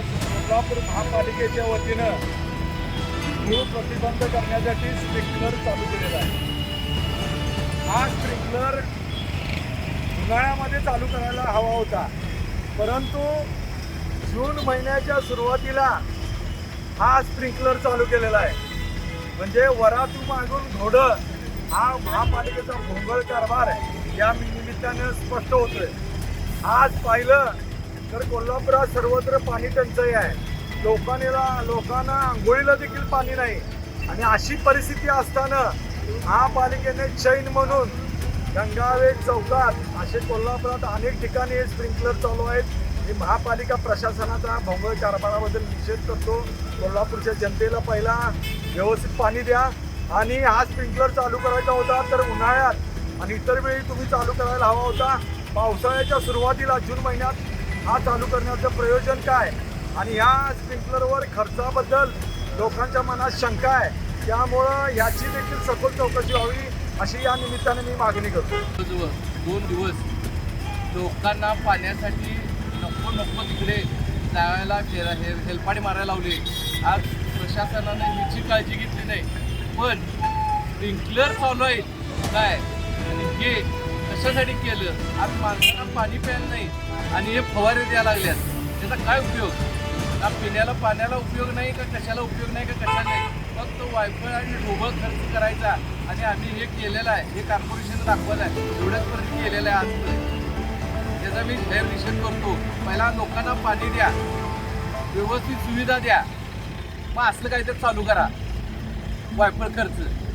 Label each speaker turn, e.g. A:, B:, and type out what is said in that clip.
A: आज कोल्हापूर महापालिकेच्या वतीनं धूळ प्रतिबंध करण्यासाठी स्प्रिंकलर चालू केलेला आहे. हा स्प्रिंकलर उन्हाळ्यामध्ये चालू करायला हवा होता, परंतु जून महिन्याच्या सुरुवातीला हा स्प्रिंकलर चालू केलेला आहे. म्हणजे वरातू मागून घोडं हा महापालिकेचा भोंगळ कारभार या निमित्तानं स्पष्ट होतोय. आज पाहिलं तर कोल्हापुरात सर्वत्र पाणी टंचाई आहे. लोकांना आंघोळीला देखील पाणी नाही आणि अशी परिस्थिती असताना महापालिकेने चैन म्हणून गंगावेल चौकात असे कोल्हापुरात अनेक ठिकाणी हे स्प्रिंकलर चालू आहेत. मी महापालिका प्रशासनाचा भोंगळ कारभाराबद्दल निषेध करतो. कोल्हापूरच्या जनतेला पहिला व्यवस्थित पाणी द्या आणि हा स्प्रिंकलर चालू करायचा होता तर उन्हाळ्यात आणि इतर वेळी तुम्ही चालू करायला हवा होता. पावसाळ्याच्या सुरुवातीला जून महिन्यात हा चालू करण्याचं प्रयोजन काय आणि ह्या स्प्रिंकलरवर खर्चाबद्दल लोकांच्या मनात शंका आहे. त्यामुळं याची देखील सखोल चौकशी व्हावी अशी या निमित्ताने मी मागणी करतो.
B: 2 दिवस लोकांना पाण्यासाठी नको तिकडे जायला हेलपाटे मारायला लावले. आज प्रशासनाने ह्याची काळजी घेतली नाही, पण स्प्रिंकलर चालू आहे काय आणि हे कशासाठी केलं. आज माणसांना पाणी प्यायला नाही आणि हे फवारे द्यायला लागल्यात. त्याचा काय उपयोग? ना पिण्याला पाण्याला उपयोग नाही का कशाला उपयोग नाही का कशा नाही. फक्त वायफाय आणि ढोबळ खर्च करायचा आणि आम्ही हे केलेलं आहे, हे कॉर्पोरेशन दाखवलं आहे, एवढ्याचपर्यंत केलेलं आहे आजपर्यंत. त्याचा मी निषेध करतो. पहिला लोकांना पाणी द्या, व्यवस्थित सुविधा द्या, मग असलं काहीतरी चालू करा वायफळ खर्च.